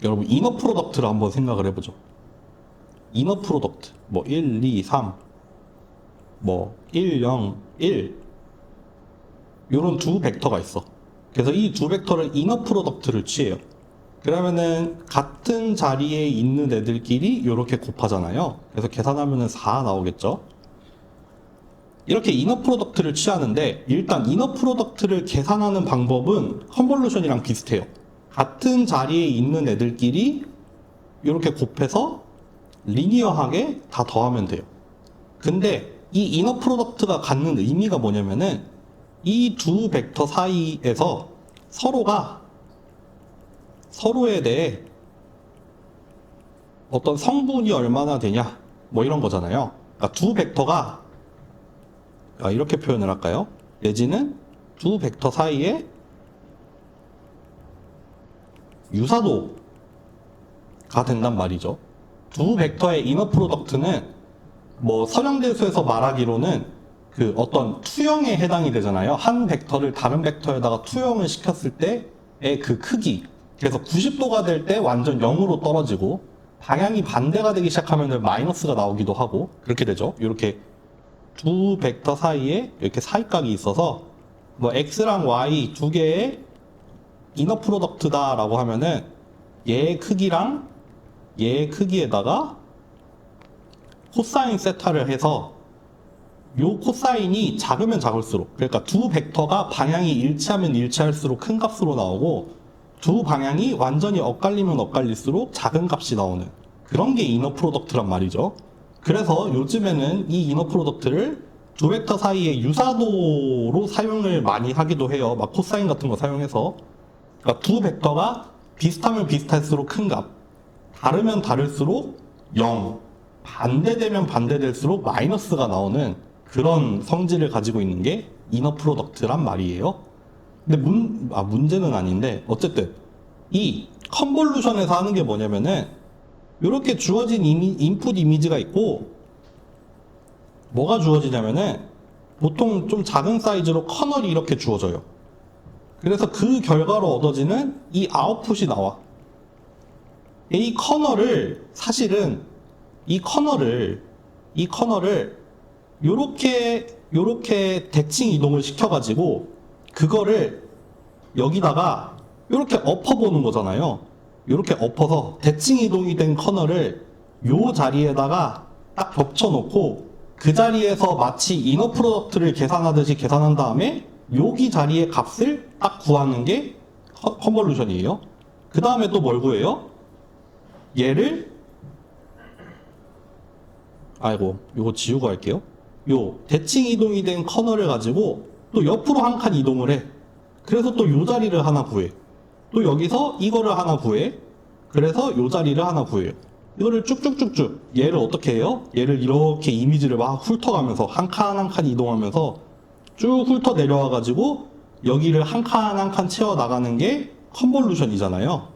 여러분 이너 프로덕트를 한번 생각을 해보죠. 이너 프로덕트 뭐 1, 2, 3 뭐 1, 0, 1 요런 두 벡터가 있어. 그래서 이 두 벡터를 이너 프로덕트를 취해요. 그러면은 같은 자리에 있는 애들끼리 요렇게 곱하잖아요. 그래서 계산하면은 4 나오겠죠. 이렇게 이너 프로덕트를 취하는데 일단 이너 프로덕트를 계산하는 방법은 컨볼루션이랑 비슷해요. 같은 자리에 있는 애들끼리 이렇게 곱해서 리니어하게 다 더하면 돼요. 근데 이 이너 프로덕트가 갖는 의미가 뭐냐면은 이 두 벡터 사이에서 서로가 서로에 대해 어떤 성분이 얼마나 되냐 뭐 이런 거잖아요. 그러니까 두 벡터가 이렇게 표현을 할까요? 내지는 두 벡터 사이에 유사도가 된단 말이죠. 두 벡터의 이너 프로덕트는 뭐 서량대수에서 말하기로는 그 어떤 투영에 해당이 되잖아요. 한 벡터를 다른 벡터에다가 투영을 시켰을 때의 그 크기. 그래서 90도가 될 때 완전 0으로 떨어지고 방향이 반대가 되기 시작하면 마이너스가 나오기도 하고 그렇게 되죠. 이렇게 두 벡터 사이에 이렇게 사이각이 있어서 뭐 x랑 y 두 개의 이너 프로덕트다 라고 하면은 얘의 크기랑 얘의 크기에다가 코사인 세타를 해서 요 코사인이 작으면 작을수록, 그러니까 두 벡터가 방향이 일치하면 일치할수록 큰 값으로 나오고 두 방향이 완전히 엇갈리면 엇갈릴수록 작은 값이 나오는 그런 게 이너 프로덕트란 말이죠. 그래서 요즘에는 이 이너 프로덕트를 두 벡터 사이의 유사도로 사용을 많이 하기도 해요. 막 코사인 같은 거 사용해서. 그러니까 두 벡터가 비슷하면 비슷할수록 큰 값, 다르면 다를수록 0, 반대되면 반대될수록 마이너스가 나오는 그런 성질을 가지고 있는 게 이너 프로덕트란 말이에요. 근데 문제는 아닌데, 어쨌든 이 컨볼루션에서 하는 게 뭐냐면은 이렇게 주어진 인풋 이미지가 있고, 뭐가 주어지냐면은 보통 좀 작은 사이즈로 커널이 이렇게 주어져요. 그래서 그 결과로 얻어지는 이 아웃풋이 나와. 이 커널을 사실은 이 커널을 요렇게 대칭 이동을 시켜가지고 그거를 여기다가 요렇게 엎어보는 거잖아요. 요렇게 엎어서 대칭 이동이 된 커널을 요 자리에다가 딱 겹쳐놓고 그 자리에서 마치 이너 프로덕트를 계산하듯이 계산한 다음에 여기 자리의 값을 딱 구하는 게 컨볼루션이에요. 그 다음에 또 뭘 구해요? 얘를 요거 지우고 할게요. 요 대칭 이동이 된 커널을 가지고 또 옆으로 한 칸 이동을 해. 그래서 또 요 자리를 하나 구해. 또 여기서 이거를 하나 구해. 그래서 요 자리를 하나 구해요. 이거를 쭉쭉쭉쭉 얘를 어떻게 해요? 얘를 이렇게 이미지를 막 훑어가면서 한 칸 한 칸 이동하면서 쭉 훑어 내려와 가지고 여기를 한 칸 한 칸 채워 나가는 게 컨볼루션이잖아요.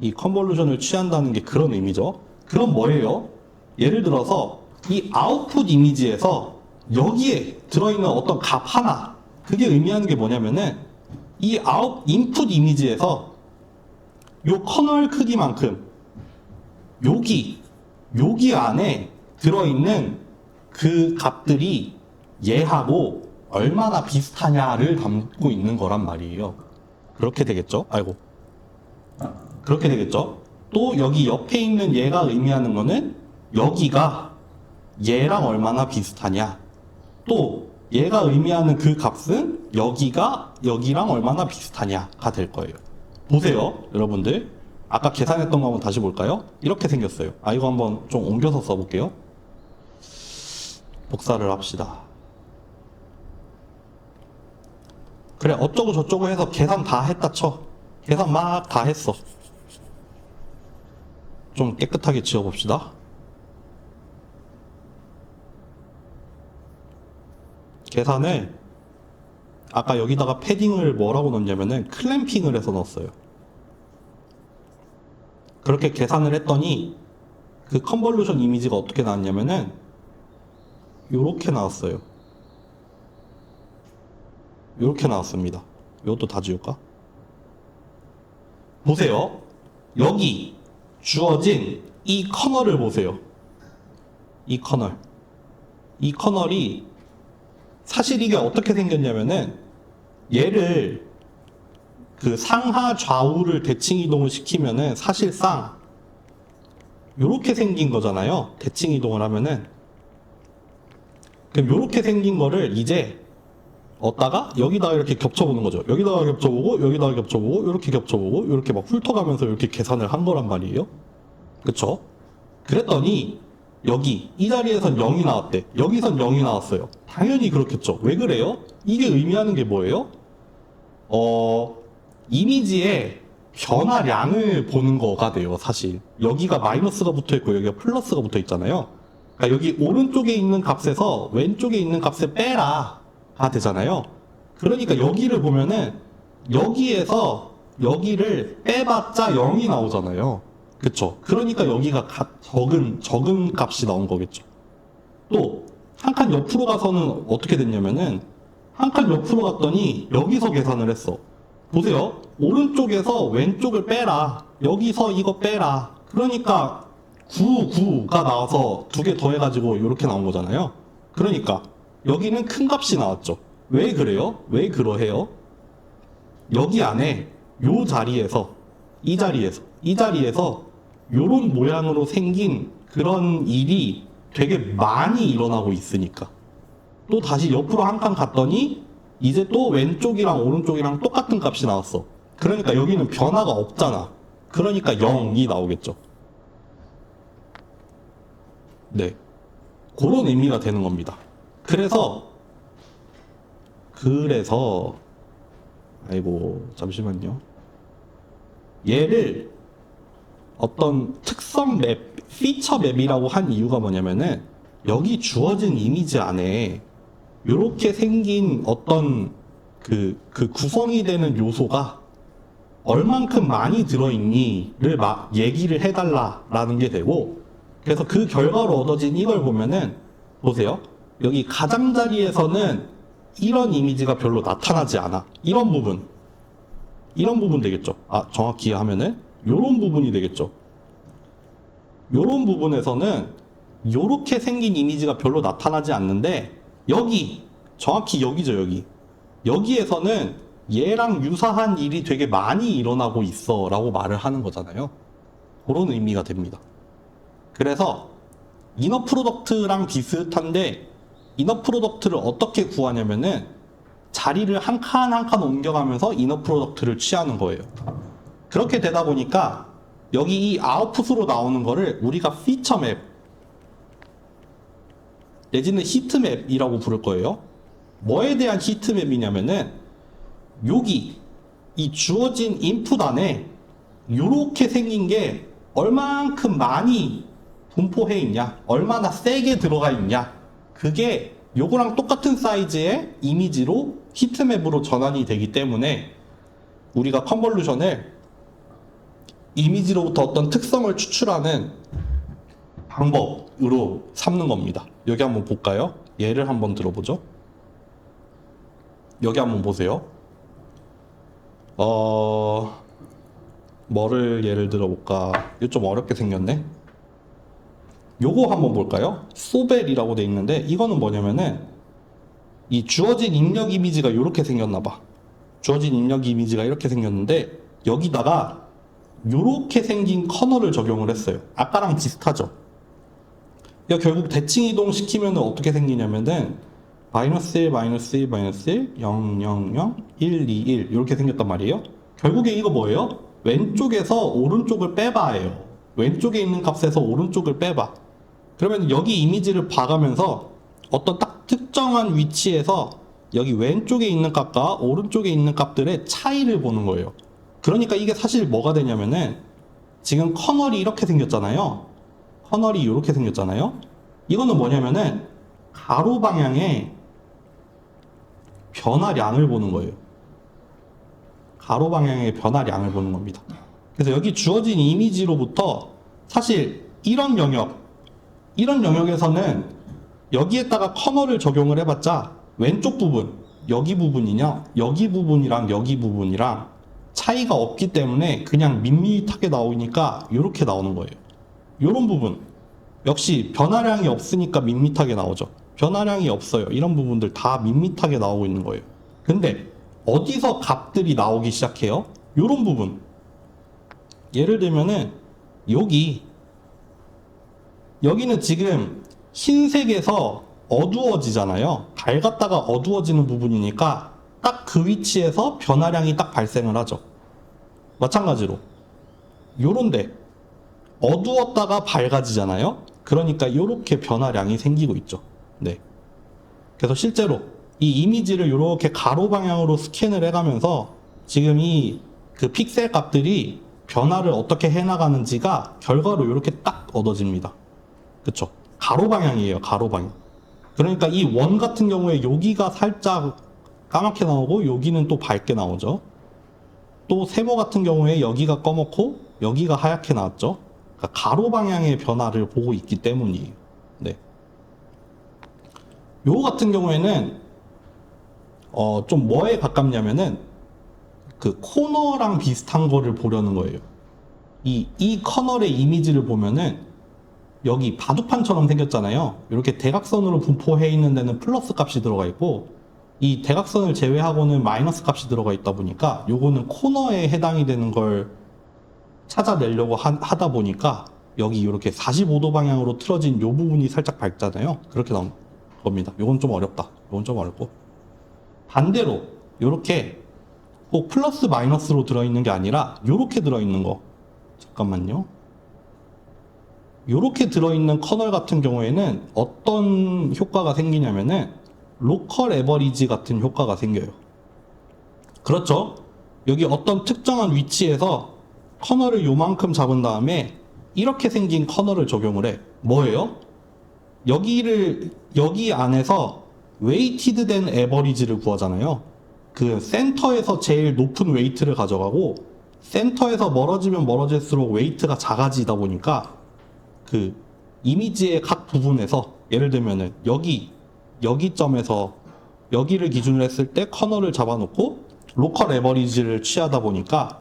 이 컨볼루션을 취한다는 게 그런 의미죠. 그럼 뭐예요? 예를 들어서 이 아웃풋 이미지에서 여기에 들어있는 어떤 값 하나, 그게 의미하는 게 뭐냐면은 이 인풋 이미지에서 요 커널 크기만큼 여기 안에 들어있는 그 값들이 얘하고 얼마나 비슷하냐를 담고 있는 거란 말이에요. 그렇게 되겠죠? 그렇게 되겠죠? 또 여기 옆에 있는 얘가 의미하는 거는 여기가 얘랑 얼마나 비슷하냐. 또 얘가 의미하는 그 값은 여기가 여기랑 얼마나 비슷하냐가 될 거예요. 보세요, 여러분들. 아까 계산했던 거 한번 다시 볼까요? 이렇게 생겼어요. 이거 한번 좀 옮겨서 써볼게요. 복사를 합시다. 그래, 어쩌고 저쩌고 해서 계산 다 했다 쳐. 계산 막 다 했어. 좀 깨끗하게 지워봅시다. 계산을 아까 여기다가 패딩을 뭐라고 넣었냐면은 클램핑을 해서 넣었어요. 그렇게 계산을 했더니 그 컨볼루션 이미지가 어떻게 나왔냐면은 요렇게 나왔어요. 요렇게 나왔습니다. 이것도 다 지울까? 보세요. 여기 주어진 이 커널을 보세요. 이 커널이 사실 이게 어떻게 생겼냐면은 얘를 그 상하 좌우를 대칭 이동을 시키면은 사실상 요렇게 생긴 거잖아요. 대칭 이동을 하면은. 그럼 요렇게 생긴 거를 이제 얻다가 여기다가 이렇게 겹쳐보는 거죠. 여기다가 겹쳐보고 여기다가 겹쳐보고 이렇게 겹쳐보고 이렇게 막 훑어가면서 이렇게 계산을 한 거란 말이에요. 그쵸? 그랬더니 여기 이 자리에선 0이 나왔대. 여기선 0이 나왔어요. 당연히 그렇겠죠. 왜 그래요? 이게 의미하는 게 뭐예요? 이미지의 변화량을 보는 거가 돼요. 사실 여기가 마이너스가 붙어있고 여기가 플러스가 붙어있잖아요. 그러니까 여기 오른쪽에 있는 값에서 왼쪽에 있는 값을 빼라 가 되잖아요. 그러니까 여기를 보면은 여기에서 여기를 빼봤자 0이 나오잖아요. 그쵸? 그러니까 여기가 적은 값이 나온 거겠죠. 또 한 칸 옆으로 가서는 어떻게 됐냐면은 한 칸 옆으로 갔더니 여기서 계산을 했어. 보세요. 오른쪽에서 왼쪽을 빼라. 여기서 이거 빼라. 그러니까 9가 나와서 두 개 더해가지고 이렇게 나온 거잖아요. 그러니까 여기는 큰 값이 나왔죠. 왜 그래요? 왜 그러해요? 여기 안에 요 자리에서 이 자리에서 요런 모양으로 생긴 그런 일이 되게 많이 일어나고 있으니까. 또 다시 옆으로 한 칸 갔더니 이제 또 왼쪽이랑 오른쪽이랑 똑같은 값이 나왔어. 그러니까 여기는 변화가 없잖아. 그러니까 0이 나오겠죠. 네. 그런 의미가 되는 겁니다. 그래서 아이고 잠시만요. 얘를 어떤 특성 맵, 피처 맵이라고 한 이유가 뭐냐면은 여기 주어진 이미지 안에 이렇게 생긴 어떤 그 구성이 되는 요소가 얼만큼 많이 들어있니를 막 얘기를 해달라라는 게 되고, 그래서 그 결과로 얻어진 이걸 보면은 보세요. 여기 가장자리에서는 이런 이미지가 별로 나타나지 않아. 이런 부분 되겠죠. 정확히 하면은 요런 부분이 되겠죠. 요런 부분에서는 요렇게 생긴 이미지가 별로 나타나지 않는데, 정확히 여기죠. 여기에서는 얘랑 유사한 일이 되게 많이 일어나고 있어 라고 말을 하는 거잖아요. 그런 의미가 됩니다. 그래서 이너 프로덕트랑 비슷한데, 이너 프로덕트를 어떻게 구하냐면은 자리를 한 칸 한 칸 옮겨가면서 이너 프로덕트를 취하는 거예요. 그렇게 되다 보니까 여기 이 아웃풋으로 나오는 거를 우리가 피처 맵 내지는 히트맵이라고 부를 거예요. 뭐에 대한 히트맵이냐면은 여기 이 주어진 인풋 안에 이렇게 생긴 게 얼만큼 많이 분포해 있냐, 얼마나 세게 들어가 있냐, 그게 요거랑 똑같은 사이즈의 이미지로 히트맵으로 전환이 되기 때문에 우리가 컨볼루션을 이미지로부터 어떤 특성을 추출하는 방법으로 삼는 겁니다. 여기 한번 볼까요? 예를 한번 들어보죠. 여기 한번 보세요. 뭐를 예를 들어볼까? 이거 좀 어렵게 생겼네. 요거 한번 볼까요? 소벨이라고 돼 있는데, 이거는 뭐냐면은 이 주어진 입력 이미지가 이렇게 생겼나봐. 주어진 입력 이미지가 이렇게 생겼는데 여기다가 이렇게 생긴 커널을 적용을 했어요. 아까랑 비슷하죠. 이거 결국 대칭 이동 시키면 어떻게 생기냐면은 마이너스 1, 마이너스 1, 마이너스 1, 0, 0, 0, 1, 2, 1 이렇게 생겼단 말이에요. 결국에 이거 뭐예요? 왼쪽에서 오른쪽을 빼봐예요. 왼쪽에 있는 값에서 오른쪽을 빼봐. 그러면 여기 이미지를 봐가면서 어떤 딱 특정한 위치에서 여기 왼쪽에 있는 값과 오른쪽에 있는 값들의 차이를 보는 거예요. 그러니까 이게 사실 뭐가 되냐면은 지금 커널이 이렇게 생겼잖아요. 커널이 이렇게 생겼잖아요. 이거는 뭐냐면은 가로 방향의 변화량을 보는 거예요. 가로 방향의 변화량을 보는 겁니다. 그래서 여기 주어진 이미지로부터 사실 이런 영역에서는 여기에다가 커널을 적용을 해봤자 왼쪽 부분, 여기 부분이냐, 여기 부분이랑 여기 부분이랑 차이가 없기 때문에 그냥 밋밋하게 나오니까 이렇게 나오는 거예요. 이런 부분 역시 변화량이 없으니까 밋밋하게 나오죠. 변화량이 없어요. 이런 부분들 다 밋밋하게 나오고 있는 거예요. 근데 어디서 값들이 나오기 시작해요? 이런 부분. 예를 들면은 여기는 지금 흰색에서 어두워지잖아요. 밝았다가 어두워지는 부분이니까 딱 그 위치에서 변화량이 딱 발생을 하죠. 마찬가지로 요런데 어두웠다가 밝아지잖아요. 그러니까 이렇게 변화량이 생기고 있죠. 네. 그래서 실제로 이 이미지를 이렇게 가로 방향으로 스캔을 해가면서 지금 이 그 픽셀 값들이 변화를 어떻게 해나가는지가 결과로 이렇게 딱 얻어집니다. 그쵸? 가로 방향이에요. 가로 방향. 그러니까 이 원 같은 경우에 여기가 살짝 까맣게 나오고 여기는 또 밝게 나오죠. 또 세모 같은 경우에 여기가 검었고 여기가 하얗게 나왔죠. 그러니까 가로 방향의 변화를 보고 있기 때문이에요. 네. 요 같은 경우에는 좀 뭐에 가깝냐면은 그 코너랑 비슷한 거를 보려는 거예요. 이 커널의 이미지를 보면은 여기 바둑판처럼 생겼잖아요. 이렇게 대각선으로 분포해 있는 데는 플러스 값이 들어가 있고 이 대각선을 제외하고는 마이너스 값이 들어가 있다 보니까 요거는 코너에 해당이 되는 걸 찾아내려고 하다 보니까 여기 이렇게 45도 방향으로 틀어진 요 부분이 살짝 밝잖아요. 그렇게 나온 겁니다. 요건 좀 어렵다. 요건 좀 어렵고 반대로 이렇게 꼭 플러스 마이너스로 들어있는 게 아니라 이렇게 들어있는 거 잠깐만요. 이렇게 들어있는 커널 같은 경우에는 어떤 효과가 생기냐면은 로컬 에버리지 같은 효과가 생겨요. 그렇죠? 여기 어떤 특정한 위치에서 커널을 요만큼 잡은 다음에 이렇게 생긴 커널을 적용을 해. 뭐예요? 여기 안에서 웨이티드 된 에버리지를 구하잖아요. 그 센터에서 제일 높은 웨이트를 가져가고 센터에서 멀어지면 멀어질수록 웨이트가 작아지다 보니까 그 이미지의 각 부분에서 예를 들면은 여기 점에서 여기를 기준으로 했을 때 커널을 잡아놓고 로컬 에버리지를 취하다 보니까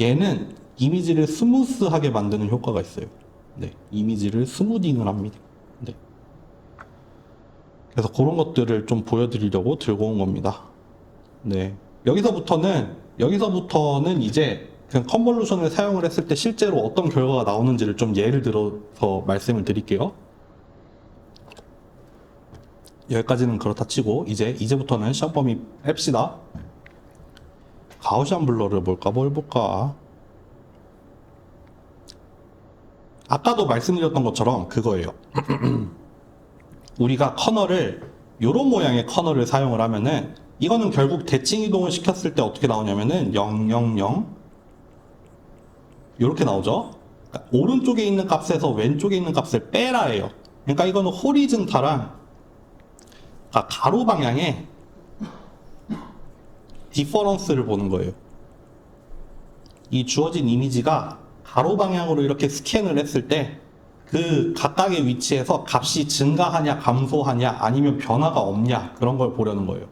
얘는 이미지를 스무스하게 만드는 효과가 있어요. 네, 이미지를 스무딩을 합니다. 네. 그래서 그런 것들을 좀 보여드리려고 들고 온 겁니다. 네. 여기서부터는 이제 그냥 컨볼루션을 사용을 했을 때 실제로 어떤 결과가 나오는지를 좀 예를 들어서 말씀을 드릴게요. 여기까지는 그렇다 치고 이제부터는 시험 범위 햅시다. 가우시안 블러를 뭘 볼까? 아까도 말씀드렸던 것처럼 그거예요. 우리가 커널을 요런 모양의 커널을 사용을 하면은 이거는 결국 대칭 이동을 시켰을 때 어떻게 나오냐면은 0, 0, 0 이렇게 나오죠. 그러니까 오른쪽에 있는 값에서 왼쪽에 있는 값을 빼라예요. 그러니까 이거는 호리즌탈한 가로 방향의 디퍼런스를 보는 거예요. 이 주어진 이미지가 가로 방향으로 이렇게 스캔을 했을 때 그 각각의 위치에서 값이 증가하냐 감소하냐 아니면 변화가 없냐 그런 걸 보려는 거예요.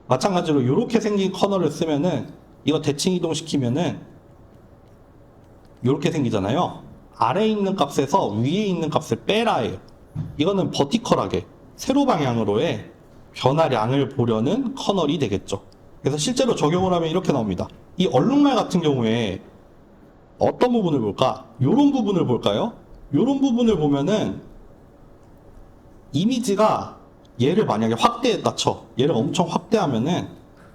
마찬가지로 이렇게 생긴 커널을 쓰면은 이거 대칭 이동시키면은 이렇게 생기잖아요. 아래에 있는 값에서 위에 있는 값을 빼라예요. 이거는 버티컬하게 세로 방향으로의 변화량을 보려는 커널이 되겠죠. 그래서 실제로 적용을 하면 이렇게 나옵니다. 이 얼룩말 같은 경우에 어떤 부분을 볼까? 이런 부분을 볼까요? 이런 부분을 보면은 이미지가 얘를 만약에 확대했다 쳐. 얘를 엄청 확대하면은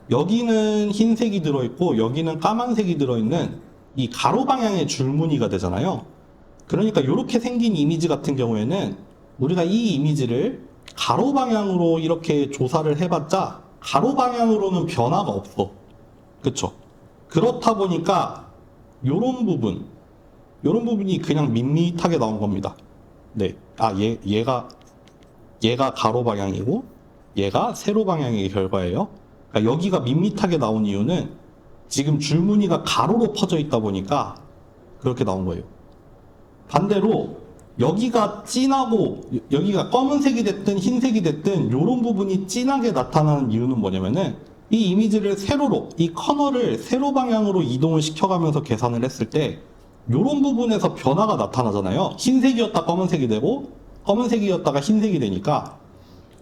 여기는 흰색이 들어있고 여기는 까만색이 들어있는 이 가로 방향의 줄무늬가 되잖아요. 그러니까 이렇게 생긴 이미지 같은 경우에는 우리가 이 이미지를 가로 방향으로 이렇게 조사를 해봤자 가로 방향으로는 변화가 없어. 그쵸? 그렇다 보니까 요런 부분이 그냥 밋밋하게 나온 겁니다. 네. 얘가 가로 방향이고 얘가 세로 방향의 결과예요. 그러니까 여기가 밋밋하게 나온 이유는 지금 줄무늬가 가로로 퍼져 있다 보니까 그렇게 나온 거예요. 반대로 여기가 진하고 여기가 검은색이 됐든 흰색이 됐든 이런 부분이 진하게 나타나는 이유는 뭐냐면은 이 이미지를 세로로 이 커널을 세로 방향으로 이동을 시켜가면서 계산을 했을 때 이런 부분에서 변화가 나타나잖아요. 흰색이었다 검은색이 되고 검은색이었다가 흰색이 되니까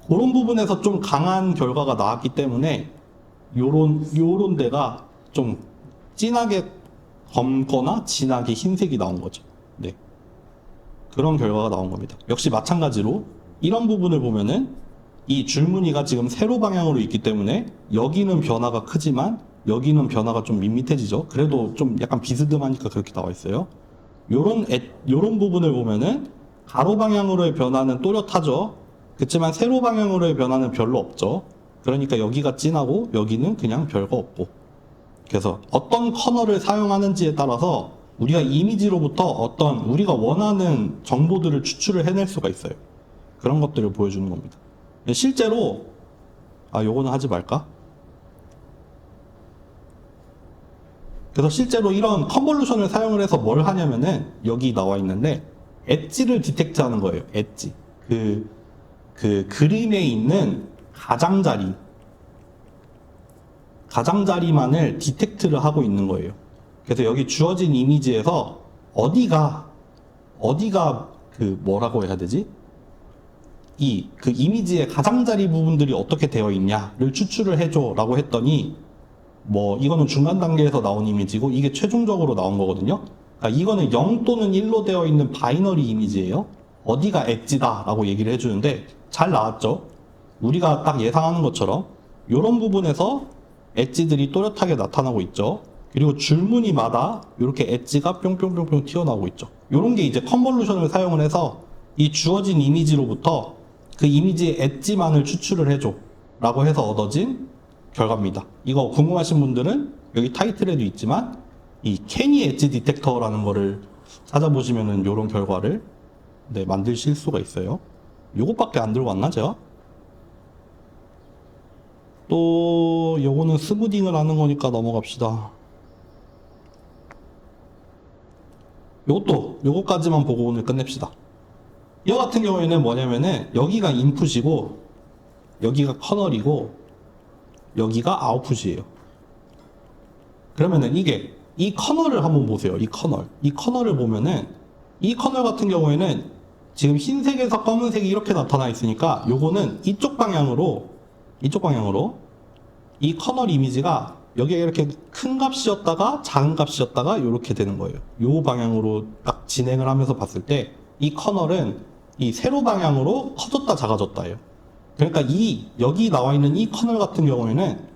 그런 부분에서 좀 강한 결과가 나왔기 때문에 요런 데가 좀 진하게 검거나 진하게 흰색이 나온 거죠. 네. 그런 결과가 나온 겁니다. 역시 마찬가지로 이런 부분을 보면은 이 줄무늬가 지금 세로 방향으로 있기 때문에 여기는 변화가 크지만 여기는 변화가 좀 밋밋해지죠. 그래도 좀 약간 비스듬하니까 그렇게 나와 있어요. 요런 부분을 보면은 가로 방향으로의 변화는 또렷하죠. 그렇지만 세로 방향으로의 변화는 별로 없죠. 그러니까 여기가 진하고 여기는 그냥 별거 없고. 그래서 어떤 커널을 사용하는지에 따라서 우리가 이미지로부터 어떤 우리가 원하는 정보들을 추출을 해낼 수가 있어요. 그런 것들을 보여주는 겁니다. 실제로 요거는 하지 말까? 그래서 실제로 이런 컨볼루션을 사용을 해서 뭘 하냐면은 여기 나와 있는데 엣지를 디텍트 하는 거예요. 엣지. 그 그림에 있는 가장자리만을 디텍트를 하고 있는 거예요. 그래서 여기 주어진 이미지에서 어디가 그 뭐라고 해야 되지? 그 이미지의 가장자리 부분들이 어떻게 되어 있냐를 추출을 해줘 라고 했더니 뭐 이거는 중간 단계에서 나온 이미지고 이게 최종적으로 나온 거거든요. 그러니까 이거는 0 또는 1로 되어 있는 바이너리 이미지예요. 어디가 엣지다 라고 얘기를 해주는데 잘 나왔죠. 우리가 딱 예상하는 것처럼 이런 부분에서 엣지들이 또렷하게 나타나고 있죠. 그리고 줄무늬마다 이렇게 엣지가 뿅뿅뿅뿅 튀어나오고 있죠. 이런 게 이제 컨볼루션을 사용을 해서 이 주어진 이미지로부터 그 이미지의 엣지만을 추출을 해줘 라고 해서 얻어진 결과입니다. 이거 궁금하신 분들은 여기 타이틀에도 있지만 이 캐니 엣지 디텍터라는 거를 찾아보시면은 이런 결과를 만드실 수가 있어요. 요것밖에 안 들고 왔나 제가? 또 요거는 스무딩을 하는 거니까 넘어갑시다. 요것까지만 보고 오늘 끝냅시다. 이거 같은 경우에는 뭐냐면은 여기가 인풋이고 여기가 커널이고 여기가 아웃풋이에요. 그러면은 이 커널을 한번 보세요. 이 커널을 보면은 이 커널 같은 경우에는 지금 흰색에서 검은색이 이렇게 나타나 있으니까 요거는 이쪽 방향으로 이 커널 이미지가 여기에 이렇게 큰 값이었다가 작은 값이었다가 이렇게 되는 거예요. 요 방향으로 딱 진행을 하면서 봤을 때 이 커널은 이 세로 방향으로 커졌다 작아졌다예요. 그러니까 여기 나와 있는 이 커널 같은 경우에는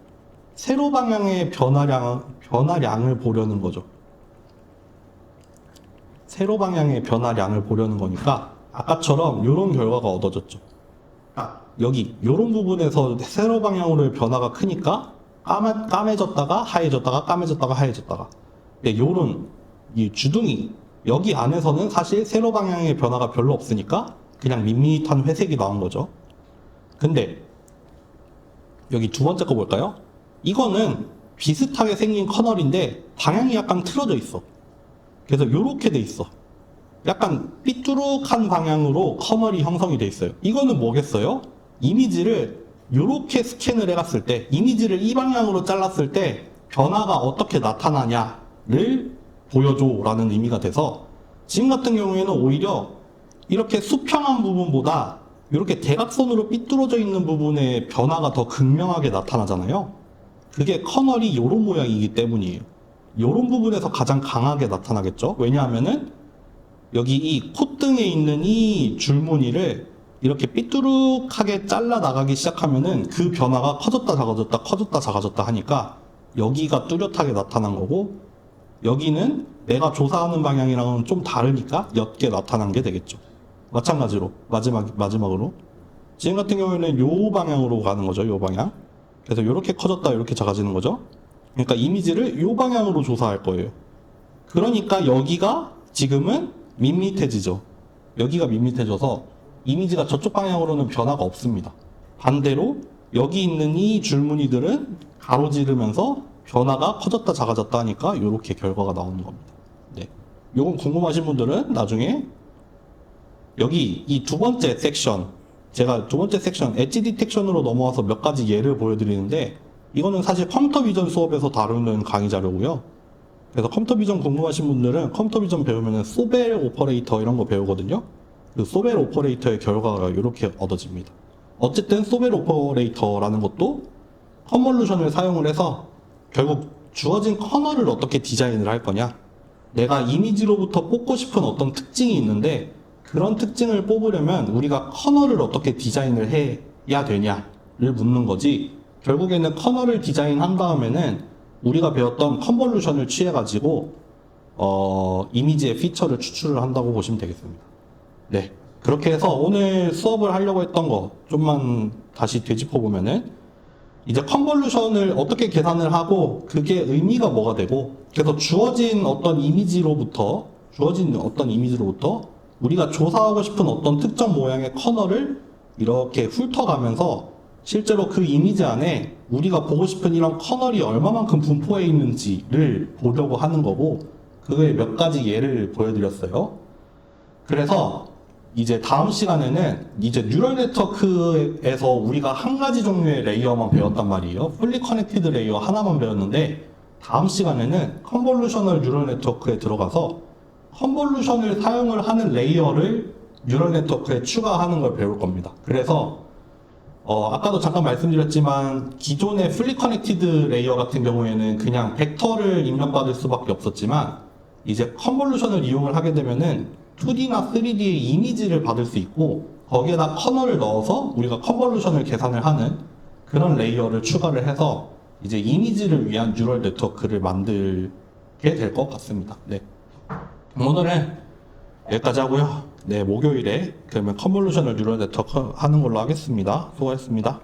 세로 방향의 변화량을 보려는 거죠. 세로 방향의 변화량을 보려는 거니까 아까처럼 이런 결과가 얻어졌죠. 여기 이런 부분에서 세로 방향으로의 변화가 크니까 까매졌다가 하얘졌다가 까매졌다가 하얘졌다가. 근데 요런 이 주둥이 여기 안에서는 사실 세로 방향의 변화가 별로 없으니까 그냥 밋밋한 회색이 나온 거죠. 근데 여기 두 번째 거 볼까요? 이거는 비슷하게 생긴 커널인데 방향이 약간 틀어져 있어. 그래서 요렇게 돼 있어. 약간 삐뚤룩한 방향으로 커널이 형성이 돼 있어요. 이거는 뭐겠어요? 이미지를 요렇게 스캔을 해갔을 때, 이미지를 이 방향으로 잘랐을 때 변화가 어떻게 나타나냐를 보여줘 라는 의미가 돼서 지금 같은 경우에는 오히려 이렇게 수평한 부분보다 이렇게 대각선으로 삐뚤어져 있는 부분의 변화가 더 극명하게 나타나잖아요. 그게 커널이 이런 모양이기 때문이에요. 이런 부분에서 가장 강하게 나타나겠죠. 왜냐하면은 여기 이 콧등에 있는 이 줄무늬를 이렇게 삐뚤룩하게 잘라 나가기 시작하면은 그 변화가 커졌다 작아졌다 커졌다 작아졌다 하니까 여기가 뚜렷하게 나타난 거고, 여기는 내가 조사하는 방향이랑은 좀 다르니까 옅게 나타난 게 되겠죠. 마찬가지로 마지막으로 지금 같은 경우에는 요 방향으로 가는 거죠. 요 방향. 그래서 이렇게 커졌다 이렇게 작아지는 거죠. 그러니까 이미지를 요 방향으로 조사할 거예요. 그러니까 여기가 지금은 밋밋해지죠. 여기가 밋밋해져서 이미지가 저쪽 방향으로는 변화가 없습니다. 반대로 여기 있는 이 줄무늬들은 가로지르면서 변화가 커졌다 작아졌다 하니까 이렇게 결과가 나오는 겁니다. 네. 요건 궁금하신 분들은 나중에 여기 이 두 번째 섹션, 제가 두 번째 섹션 엣지 디텍션으로 넘어와서 몇 가지 예를 보여드리는데, 이거는 사실 컴퓨터 비전 수업에서 다루는 강의 자료고요. 그래서 컴퓨터 비전 궁금하신 분들은 컴퓨터 비전 배우면은 소벨 오퍼레이터 이런 거 배우거든요. 그 소벨 오퍼레이터의 결과가 이렇게 얻어집니다. 어쨌든 소벨 오퍼레이터라는 것도 컨볼루션을 사용을 해서 결국 주어진 커널을 어떻게 디자인을 할 거냐, 내가 이미지로부터 뽑고 싶은 어떤 특징이 있는데 그런 특징을 뽑으려면 우리가 커널을 어떻게 디자인을 해야 되냐를 묻는 거지, 결국에는 커널을 디자인한 다음에는 우리가 배웠던 컨볼루션을 취해가지고 이미지의 피처를 추출을 한다고 보시면 되겠습니다. 네, 그렇게 해서 오늘 수업을 하려고 했던 거 좀만 다시 되짚어 보면은, 이제 컨볼루션을 어떻게 계산을 하고 그게 의미가 뭐가 되고, 그래서 주어진 어떤 이미지로부터 우리가 조사하고 싶은 어떤 특정 모양의 커널을 이렇게 훑어가면서 실제로 그 이미지 안에 우리가 보고 싶은 이런 커널이 얼마만큼 분포해 있는지를 보려고 하는 거고, 그거에 몇 가지 예를 보여드렸어요. 그래서 이제 다음 시간에는 이제 뉴럴 네트워크에서 우리가 한 가지 종류의 레이어만 배웠단 말이에요. 풀리 커넥티드 레이어 하나만 배웠는데, 다음 시간에는 컨볼루셔널 뉴럴 네트워크에 들어가서 컨볼루션을 사용을 하는 레이어를 뉴럴 네트워크에 추가하는 걸 배울 겁니다. 그래서 아까도 잠깐 말씀드렸지만 기존의 풀리 커넥티드 레이어 같은 경우에는 그냥 벡터를 입력받을 수밖에 없었지만 이제 컨볼루션을 이용을 하게 되면은 2D나 3D의 이미지를 받을 수 있고 거기에다 커널을 넣어서 우리가 컨볼루션을 계산을 하는 그런 레이어를 추가를 해서 이제 이미지를 위한 뉴럴 네트워크를 만들게 될 것 같습니다. 네. 오늘은 여기까지 하고요. 네, 목요일에 그러면 컨볼루셔널 뉴럴 네트워크 하는 걸로 하겠습니다. 수고하셨습니다.